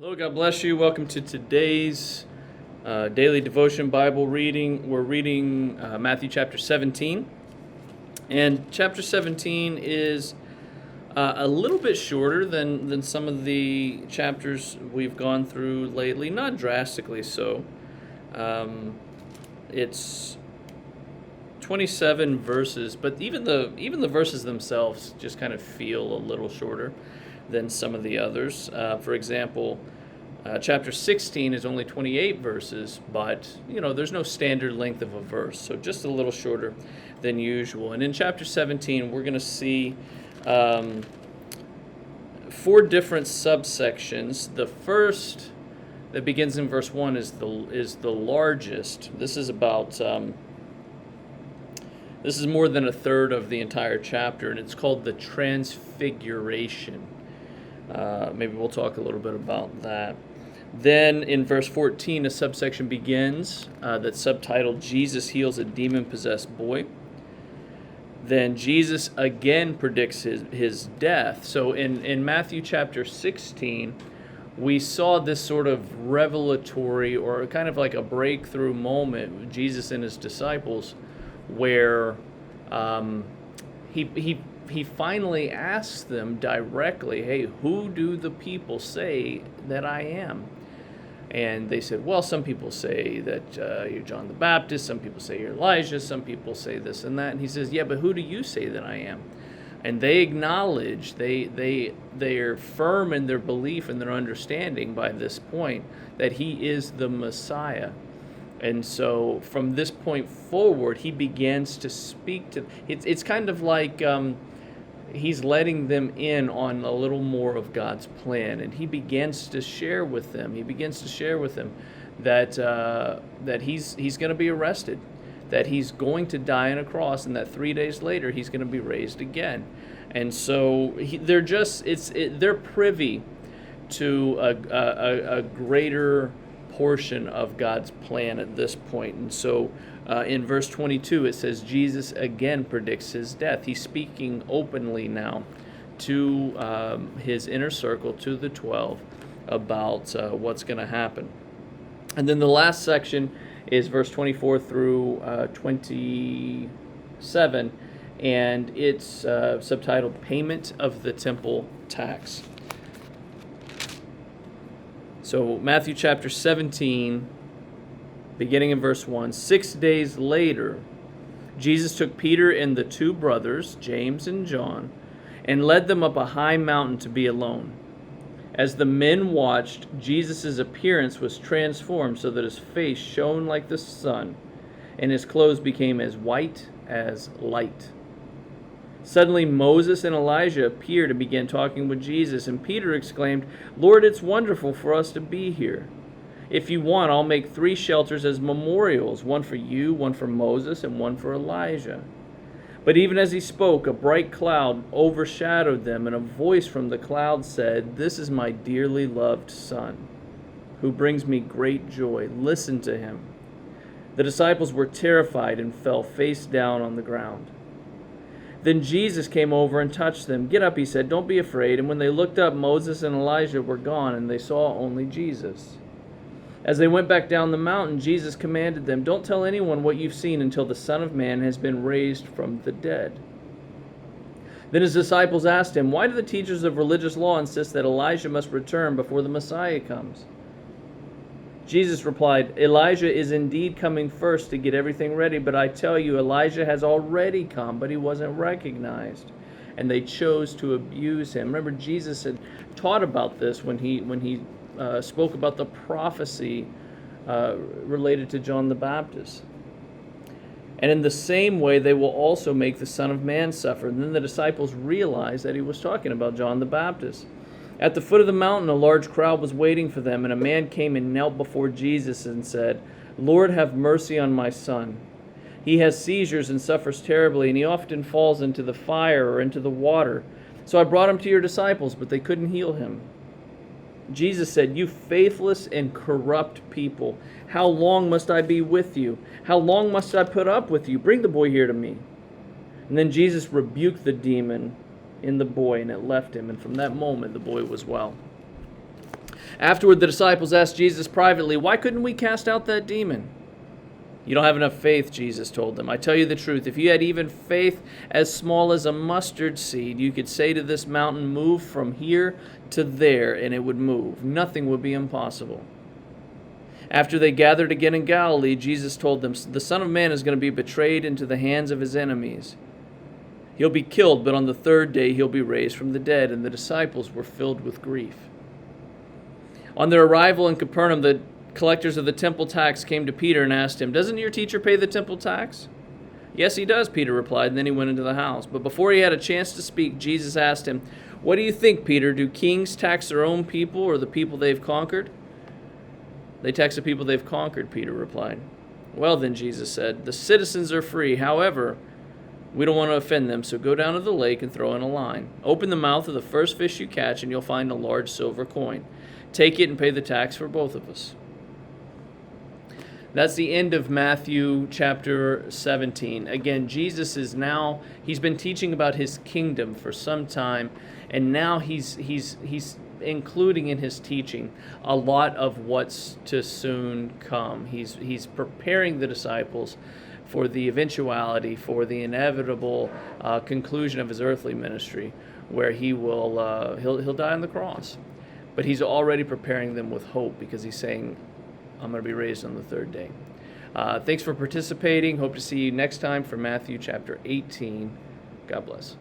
Hello, God bless you. Welcome to today's daily devotion Bible reading. We're reading Matthew chapter 17. And chapter 17 is a little bit shorter than some of the chapters we've gone through lately, not drastically so. It's 27 verses, but even the verses themselves just kind of feel a little shorter than some of the others. For example, chapter 16 is only 28 verses, but there's no standard length of a verse, so just a little shorter than usual. And in chapter 17, we're going to see four different subsections. The first, that begins in verse 1, is the largest. This is about this is more than a third of the entire chapter, and it's called the Transfiguration. Maybe we'll talk a little bit about that. Then in verse 14, a subsection begins that's subtitled, Jesus Heals a Demon-Possessed Boy. Then Jesus again predicts his death. So in Matthew chapter 16, we saw this sort of revelatory or kind of like a breakthrough moment with Jesus and his disciples where he finally asks them directly, hey, who do the people say that I am? And they said, well, some people say that you're John the Baptist, some people say you're Elijah, some people say this and that. And he says, yeah, but who do you say that I am? And they acknowledge, they are firm in their belief and their understanding by this point that he is the Messiah. And so from this point forward, he begins to speak to, it's kind of like he's letting them in on a little more of God's plan, and he begins to share with them. That he's going to be arrested, that he's going to die on a cross, and that 3 days later he's going to be raised again. And so they're privy to a greater portion of God's plan at this point. And so in verse 22 it says Jesus again predicts his death. He's speaking openly now to his inner circle, to the 12, about what's going to happen. And then the last section is verse 24 through 27, and it's subtitled Payment of the Temple Tax. So Matthew chapter 17, beginning in verse 1, 6 days later, Jesus took Peter and the two brothers, James and John, and led them up a high mountain to be alone. As the men watched, Jesus' appearance was transformed so that his face shone like the sun, and his clothes became as white as light. Suddenly Moses and Elijah appeared and began talking with Jesus, and Peter exclaimed, Lord, it's wonderful for us to be here. If you want, I'll make 3 shelters as memorials, one for you, one for Moses, and one for Elijah. But even as he spoke, a bright cloud overshadowed them, and a voice from the cloud said, This is my dearly loved Son, who brings me great joy. Listen to him. The disciples were terrified and fell face down on the ground. Then Jesus came over and touched them. Get up, he said, don't be afraid. And when they looked up, Moses and Elijah were gone, and they saw only Jesus. As they went back down the mountain, Jesus commanded them, Don't tell anyone what you've seen until the Son of Man has been raised from the dead. Then his disciples asked him, Why do the teachers of religious law insist that Elijah must return before the Messiah comes? Jesus replied, Elijah is indeed coming first to get everything ready, but I tell you, Elijah has already come, but he wasn't recognized, and they chose to abuse him. Remember, Jesus had taught about this when he spoke about the prophecy related to John the Baptist. And in the same way, they will also make the Son of Man suffer. And then the disciples realized that he was talking about John the Baptist. At the foot of the mountain, a large crowd was waiting for them, and a man came and knelt before Jesus and said, Lord, have mercy on my son. He has seizures and suffers terribly, and he often falls into the fire or into the water. So I brought him to your disciples, but they couldn't heal him. Jesus said, You faithless and corrupt people, how long must I be with you? How long must I put up with you? Bring the boy here to me. And then Jesus rebuked the demon in the boy, and it left him. And from that moment, the boy was well. Afterward, the disciples asked Jesus privately, "Why couldn't we cast out that demon?" "You don't have enough faith," Jesus told them. "I tell you the truth, if you had even faith as small as a mustard seed, you could say to this mountain, 'Move from here to there,' and it would move. Nothing would be impossible." After they gathered again in Galilee, Jesus told them, "The Son of Man is going to be betrayed into the hands of his enemies. He'll be killed, but on the third day he'll be raised from the dead." And the disciples were filled with grief. On their arrival in Capernaum, the collectors of the temple tax came to Peter and asked him, "Doesn't your teacher pay the temple tax?" "Yes, he does," Peter replied, and then he went into the house. But before he had a chance to speak, Jesus asked him, "What do you think, Peter? Do kings tax their own people or the people they've conquered?" "They tax the people they've conquered," Peter replied. "Well then," Jesus said, "the citizens are free. However, we don't want to offend them, so go down to the lake and throw in a line. Open the mouth of the first fish you catch, and you'll find a large silver coin. Take it and pay the tax for both of us." That's the end of Matthew chapter 17. Again, Jesus is now, he's been teaching about his kingdom for some time, and now he's including in his teaching a lot of what's to soon come. He's preparing the disciples for the eventuality, for the inevitable conclusion of his earthly ministry, where he'll die on the cross. But he's already preparing them with hope, because he's saying, "I'm going to be raised on the third day." Thanks for participating. Hope to see you next time for Matthew chapter 18. God bless.